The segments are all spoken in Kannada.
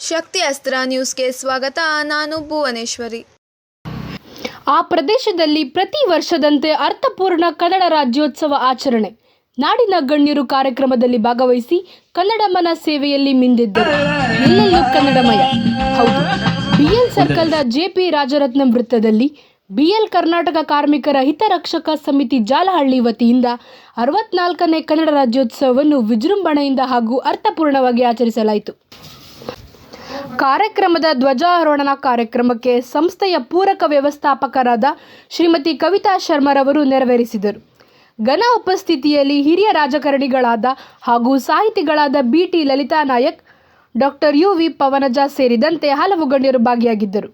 ಶಕ್ತಿ ಅಸ್ತ್ರ ನ್ಯೂಸ್ಗೆ ಸ್ವಾಗತ. ನಾನು ಭುವನೇಶ್ವರಿ. ಆ ಪ್ರದೇಶದಲ್ಲಿ ಪ್ರತಿ ವರ್ಷದಂತೆ ಅರ್ಥಪೂರ್ಣ ಕನ್ನಡ ರಾಜ್ಯೋತ್ಸವ ಆಚರಣೆ. ನಾಡಿನ ಗಣ್ಯರು ಕಾರ್ಯಕ್ರಮದಲ್ಲಿ ಭಾಗವಹಿಸಿ ಕನ್ನಡಮನ ಸೇವೆಯಲ್ಲಿ ಮಿಂದಿದ್ದರು. ಎಲ್ಲೆಲ್ಲೂ ಕನ್ನಡಮಯ. ಹೌದು, ಬಿಎಲ್ ಸರ್ಕಲ್ನ ಜೆಪಿ ರಾಜರತ್ನಂ ವೃತ್ತದಲ್ಲಿ ಬಿಎಲ್ ಕರ್ನಾಟಕ ಕಾರ್ಮಿಕರ ಹಿತರಕ್ಷಕ ಸಮಿತಿ ಜಾಲಹಳ್ಳಿ ವತಿಯಿಂದ 64ನೇ ಕನ್ನಡ ರಾಜ್ಯೋತ್ಸವವನ್ನು ವಿಜೃಂಭಣೆಯಿಂದ ಹಾಗೂ ಅರ್ಥಪೂರ್ಣವಾಗಿ ಆಚರಿಸಲಾಯಿತು. ಕಾರ್ಯಕ್ರಮದ ಧ್ವಜಾರೋಹಣ ಕಾರ್ಯಕ್ರಮಕ್ಕೆ ಸಂಸ್ಥೆಯ ಪೂರಕ ವ್ಯವಸ್ಥಾಪಕರಾದ ಶ್ರೀಮತಿ ಕವಿತಾ ಶರ್ಮರವರು ನೆರವೇರಿಸಿದರು. ಘನ ಉಪಸ್ಥಿತಿಯಲ್ಲಿ ಹಿರಿಯ ರಾಜಕಾರಣಿಗಳಾದ ಹಾಗೂ ಸಾಹಿತಿಗಳಾದ BT Lalitha Nayak, doctor UV Pavanaja ಸೇರಿದಂತೆ ಹಲವು ಗಣ್ಯರು ಭಾಗಿಯಾಗಿದ್ದರು.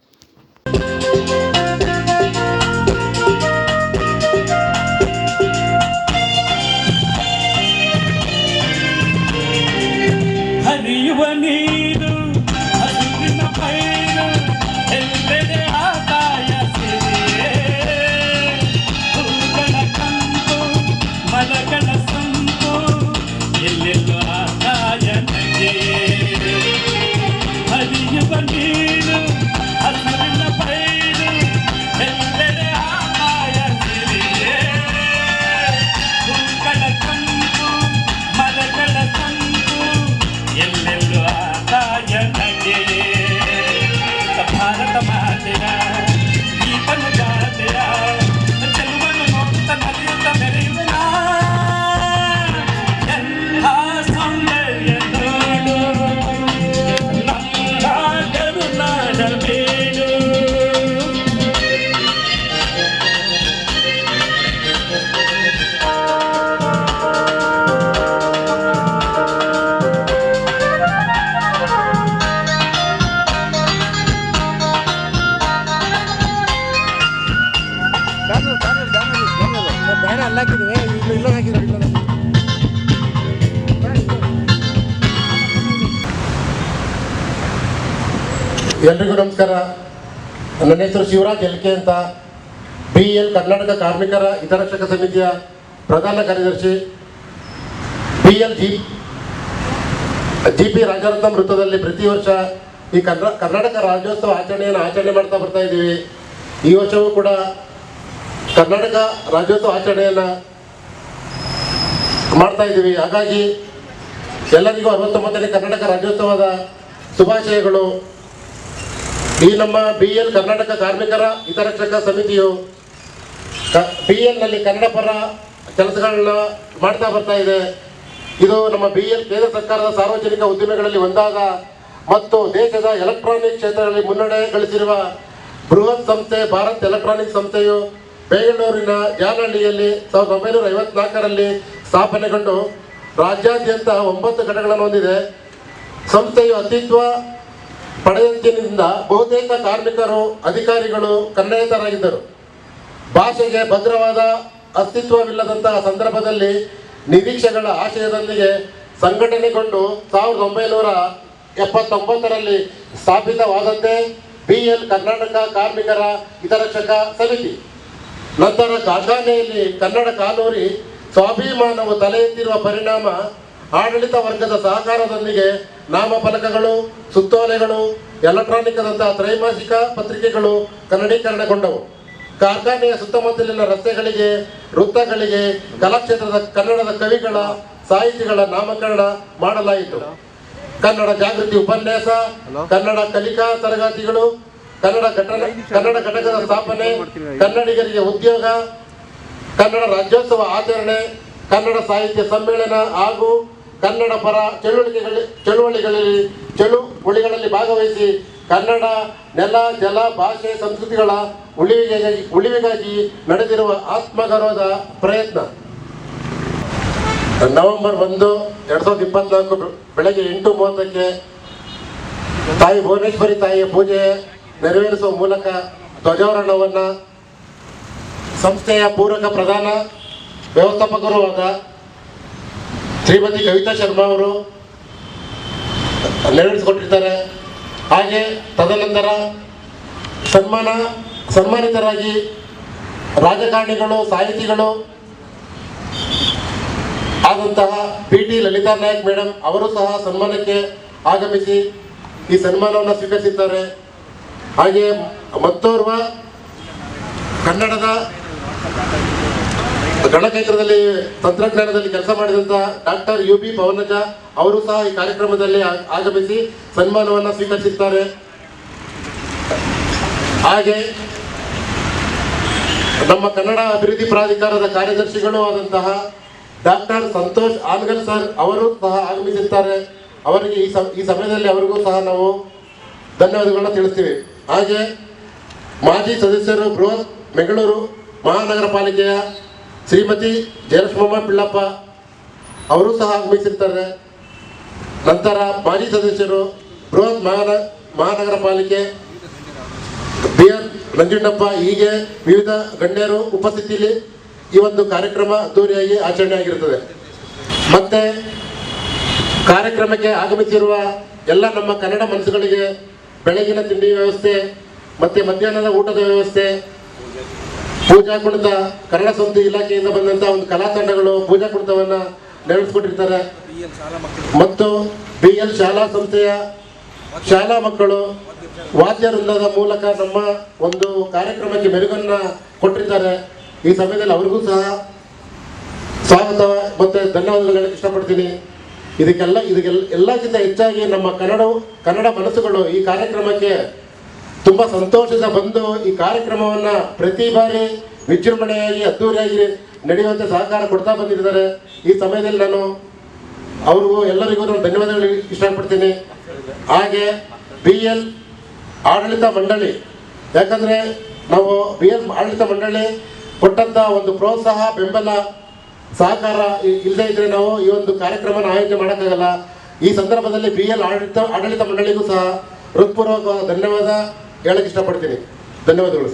ಎಲ್ರಿಗೂ ನಮಸ್ಕಾರ. ನನ್ನ ಹೆಸರು ಶಿವರಾಜ್ ಎಲ್ಕೆ ಅಂತ, BL ಕರ್ನಾಟಕ ಕಾರ್ಮಿಕರ ಹಿತರಕ್ಷಕ ಸಮಿತಿಯ ಪ್ರಧಾನ ಕಾರ್ಯದರ್ಶಿ. BL GP ರಾಜರತ್ನಂ ವೃತ್ತದಲ್ಲಿ ಪ್ರತಿ ವರ್ಷ ಈ ಕರ್ನಾಟಕ ರಾಜ್ಯೋತ್ಸವ ಆಚರಣೆ ಮಾಡ್ತಾ ಬರ್ತಾ ಇದ್ದೀವಿ. ಈ ವರ್ಷವೂ ಕೂಡ ಕರ್ನಾಟಕ ರಾಜ್ಯೋತ್ಸವ ಆಚರಣೆಯನ್ನು ಮಾಡ್ತಾ ಇದ್ದೀವಿ. ಹಾಗಾಗಿ ಎಲ್ಲರಿಗೂ 69ನೇ ಕರ್ನಾಟಕ ರಾಜ್ಯೋತ್ಸವದ ಶುಭಾಶಯಗಳು. ಈ ನಮ್ಮ BL ಕರ್ನಾಟಕ ಕಾರ್ಮಿಕರ ಹಿತರಕ್ಷಕ ಸಮಿತಿಯು BL ನಲ್ಲಿ ಕನ್ನಡ ಪರ ಕೆಲಸಗಳನ್ನ ಮಾಡ್ತಾ ಬರ್ತಾ ಇದೆ. ಇದು ನಮ್ಮ BL ಕೇಂದ್ರ ಸರ್ಕಾರದ ಸಾರ್ವಜನಿಕ ಉದ್ದಿಮೆಗಳಲ್ಲಿ ಒಂದಾದ ಮತ್ತು ದೇಶದ ಎಲೆಕ್ಟ್ರಾನಿಕ್ ಕ್ಷೇತ್ರದಲ್ಲಿ ಮುನ್ನಡೆ ಗಳಿಸಿರುವ ಬೃಹತ್ ಸಂಸ್ಥೆ ಭಾರತ್ ಎಲೆಕ್ಟ್ರಾನಿಕ್ ಸಂಸ್ಥೆಯು ಬೆಂಗಳೂರಿನ ಜಾಲಹಳ್ಳಿಯಲ್ಲಿ 1954ರಲ್ಲಿ ಸ್ಥಾಪನೆಗೊಂಡು ರಾಜ್ಯಾದ್ಯಂತ 9 ಘಟಕಗಳನ್ನು ಹೊಂದಿದೆ. ಸಂಸ್ಥೆಯು ಅಸ್ತಿತ್ವ ಪಡೆದಂತಿನಿಂದ ಬಹುತೇಕ ಕಾರ್ಮಿಕರು, ಅಧಿಕಾರಿಗಳು ಕನ್ನಡೇತರಾಗಿದ್ದರು. ಭಾಷೆಗೆ ಭದ್ರವಾದ ಅಸ್ತಿತ್ವವಿಲ್ಲದಂತಹ ಸಂದರ್ಭದಲ್ಲಿ ನಿರೀಕ್ಷೆಗಳ ಆಶಯದೊಂದಿಗೆ ಸಂಘಟನೆಗೊಂಡು 1979ರಲ್ಲಿ ಸ್ಥಾಪಿತವಾದದ್ದೇ BL ಕರ್ನಾಟಕ ಕಾರ್ಮಿಕರ ಹಿತರಕ್ಷಕ ಸಮಿತಿ. ನಂತರ ಕಾರ್ಖಾನೆಯಲ್ಲಿ ಕನ್ನಡ ಕಾಲೂರಿ ಸ್ವಾಭಿಮಾನವು ತಲೆ ಎತ್ತಿರುವ ಪರಿಣಾಮ ಆಡಳಿತ ವರ್ಗದ ಸಹಕಾರದೊಂದಿಗೆ ನಾಮಫಲಕಗಳು, ಸುತ್ತೋಲೆಗಳು, ಎಲೆಕ್ಟ್ರಾನಿಕ್ದಂತಹ ತ್ರೈಮಾಸಿಕ ಪತ್ರಿಕೆಗಳು ಕನ್ನಡೀಕರಣಗೊಂಡವು. ಕಾರ್ಖಾನೆಯ ಸುತ್ತಮುತ್ತಲಿನ ರಸ್ತೆಗಳಿಗೆ, ವೃತ್ತಗಳಿಗೆ ಕಲಾಕ್ಷೇತ್ರದ ಕನ್ನಡದ ಕವಿಗಳ, ಸಾಹಿತಿಗಳ ನಾಮಕರಣ ಮಾಡಲಾಯಿತು. ಕನ್ನಡ ಜಾಗೃತಿ ಉಪನ್ಯಾಸ, ಕನ್ನಡ ಕಲಿಕಾ ತರಗತಿಗಳು, ಕನ್ನಡ ಘಟಕದ ಸ್ಥಾಪನೆ, ಕನ್ನಡಿಗರಿಗೆ ಉದ್ಯೋಗ, ಕನ್ನಡ ರಾಜ್ಯೋತ್ಸವ ಆಚರಣೆ, ಕನ್ನಡ ಸಾಹಿತ್ಯ ಸಮ್ಮೇಳನ ಹಾಗೂ ಕನ್ನಡ ಪರ ಚಳುವಳಿಗಳಲ್ಲಿ ಭಾಗವಹಿಸಿ ಕನ್ನಡ ನೆಲ, ಜಲ, ಭಾಷೆ, ಸಂಸ್ಕೃತಿಗಳ ಉಳಿವಿಗಾಗಿ ನಡೆದಿರುವ ಆತ್ಮಗೌರವದ ಪ್ರಯತ್ನ. ನವೆಂಬರ್ 1, 2024 ಬೆಳಗ್ಗೆ 8:30ಕ್ಕೆ ತಾಯಿ ಭುವನೇಶ್ವರಿ ತಾಯಿಯ ಪೂಜೆ ನೆರವೇರಿಸುವ ಮೂಲಕ ಧ್ವಜಾರೋಹಣವನ್ನು ಸಂಸ್ಥೆಯ ಪೂರಕ ಪ್ರಧಾನ ವ್ಯವಸ್ಥಾಪಕರು ಆದ ಶ್ರೀಮತಿ ಕವಿತಾ ಶರ್ಮಾ ಅವರು ನೆರವೇರಿಸಿಕೊಟ್ಟಿರ್ತಾರೆ. ಹಾಗೆ ತದನಂತರ ಸನ್ಮಾನಿತರಾಗಿ ರಾಜಕಾರಣಿಗಳು, ಸಾಹಿತಿಗಳು ಆದಂತಹ BT ಲಲಿತಾ ನಾಯಕ್ ಮೇಡಮ್ ಅವರು ಸಹ ಸನ್ಮಾನಕ್ಕೆ ಆಗಮಿಸಿ ಈ ಸನ್ಮಾನವನ್ನು ಸ್ವೀಕರಿಸಿದ್ದಾರೆ. ಹಾಗೆ ಮತ್ತೋರ್ವ ಕನ್ನಡದ ಗಣಕಯಂತ್ರದಲ್ಲಿ ತಂತ್ರಜ್ಞಾನದಲ್ಲಿ ಕೆಲಸ ಮಾಡಿದಂಥ ಡಾಕ್ಟರ್ UB ಪವನಜ ಅವರು ಸಹ ಈ ಕಾರ್ಯಕ್ರಮದಲ್ಲಿ ಆಗಮಿಸಿ ಸನ್ಮಾನವನ್ನು ಸ್ವೀಕರಿಸಿದ್ದಾರೆ. ಹಾಗೆ ನಮ್ಮ ಕನ್ನಡ ಅಭಿವೃದ್ಧಿ ಪ್ರಾಧಿಕಾರದ ಕಾರ್ಯದರ್ಶಿಗಳು ಆದಂತಹ ಡಾಕ್ಟರ್ ಸಂತೋಷ್ ಆನ್ಗಲ್ ಸರ್ ಅವರು ಸಹ ಆಗಮಿಸಿದ್ದಾರೆ. ಅವರಿಗೆ ಈ ಸಮಯದಲ್ಲಿ ಅವರಿಗೂ ಸಹ ನಾವು ಧನ್ಯವಾದಗಳನ್ನ ತಿಳಿಸ್ತೀವಿ. ಹಾಗೆ ಮಾಜಿ ಸದಸ್ಯರು ಬೃಹತ್ ಬೆಂಗಳೂರು ಮಹಾನಗರ ಪಾಲಿಕೆಯ ಶ್ರೀಮತಿ ಜಯಲಕ್ಷ್ಮಮ್ಮ ಪಿಳ್ಳಪ್ಪ ಅವರು ಸಹ ಆಗಮಿಸಿರ್ತಾರೆ. ನಂತರ ಮಾಜಿ ಸದಸ್ಯರು ಬೃಹತ್ ಮಹಾನಗರ ಪಾಲಿಕೆ BR ನಂಜುಂಡಪ್ಪ, ಹೀಗೆ ವಿವಿಧ ಗಣ್ಯರು ಉಪಸ್ಥಿತಿಯಲ್ಲಿ ಈ ಒಂದು ಕಾರ್ಯಕ್ರಮ ಅದ್ದೂರಿಯಾಗಿ ಆಚರಣೆ ಆಗಿರುತ್ತದೆ. ಮತ್ತೆ ಕಾರ್ಯಕ್ರಮಕ್ಕೆ ಆಗಮಿಸಿರುವ ಎಲ್ಲ ನಮ್ಮ ಕನ್ನಡ ಮನಸ್ಸುಗಳಿಗೆ ಬೆಳಗಿನ ತಿಂಡಿ ವ್ಯವಸ್ಥೆ ಮತ್ತೆ ಮಧ್ಯಾಹ್ನದ ಊಟದ ವ್ಯವಸ್ಥೆ, ಪೂಜಾ ಕುಣಿತ, ಕನ್ನಡ ಸಂಸ್ಕೃತಿ ಇಲಾಖೆಯಿಂದ ಬಂದಂಥ ಒಂದು ಕಲಾ ತಂಡಗಳು ಪೂಜಾ ಕುಣಿತವನ್ನು ನೆರವೇರಿಸಿಕೊಟ್ಟಿರ್ತಾರೆ. ಮತ್ತು BL ಶಾಲಾ ಸಂಸ್ಥೆಯ ಶಾಲಾ ಮಕ್ಕಳು ವಾದ್ಯ ವೃಂದದ ಮೂಲಕ ನಮ್ಮ ಒಂದು ಕಾರ್ಯಕ್ರಮಕ್ಕೆ ಮೆರುಗನ್ನ ಕೊಟ್ಟಿದ್ದಾರೆ. ಈ ಸಮಯದಲ್ಲಿ ಅವ್ರಿಗೂ ಸಹ ಸ್ವಾಗತ ಮತ್ತು ಧನ್ಯವಾದಗಳು ಇಷ್ಟಪಡ್ತೀನಿ. ಎಲ್ಲಕ್ಕಿಂತ ಹೆಚ್ಚಾಗಿ ನಮ್ಮ ಕನ್ನಡ ಮನಸ್ಸುಗಳು ಈ ಕಾರ್ಯಕ್ರಮಕ್ಕೆ ತುಂಬ ಸಂತೋಷದ ಬಂದು ಈ ಕಾರ್ಯಕ್ರಮವನ್ನು ಪ್ರತಿ ಬಾರಿ ವಿಜೃಂಭಣೆಯಾಗಿ ಅದ್ದೂರಿಯಾಗಿ ನಡೆಯುವಂತೆ ಸಹಕಾರ ಕೊಡ್ತಾ ಬಂದಿದ್ದಾರೆ. ಈ ಸಮಯದಲ್ಲಿ ನಾನು ಅವ್ರಿಗೂ ಎಲ್ಲರಿಗೂ ನಾನು ಧನ್ಯವಾದಗಳು ಇಷ್ಟಪಡ್ತೀನಿ. ಹಾಗೆ BL ಆಡಳಿತ ಮಂಡಳಿ, ಯಾಕಂದರೆ ನಾವು BL ಆಡಳಿತ ಮಂಡಳಿ ಕೊಟ್ಟಂಥ ಒಂದು ಪ್ರೋತ್ಸಾಹ, ಬೆಂಬಲ, ಸಹಕಾರ ಇಲ್ಲದೇ ಇದ್ದರೆ ನಾವು ಈ ಒಂದು ಕಾರ್ಯಕ್ರಮನ ಆಯೋಜನೆ ಮಾಡೋಕ್ಕಾಗಲ್ಲ. ಈ ಸಂದರ್ಭದಲ್ಲಿ BL ಆಡಳಿತ ಮಂಡಳಿಗೂ ಸಹ ಹೃತ್ಪೂರ್ವಕ ಧನ್ಯವಾದ ಹೇಳಕ್ಕೆ ಇಷ್ಟಪಡ್ತೀನಿ. ಧನ್ಯವಾದಗಳು ಸರ್.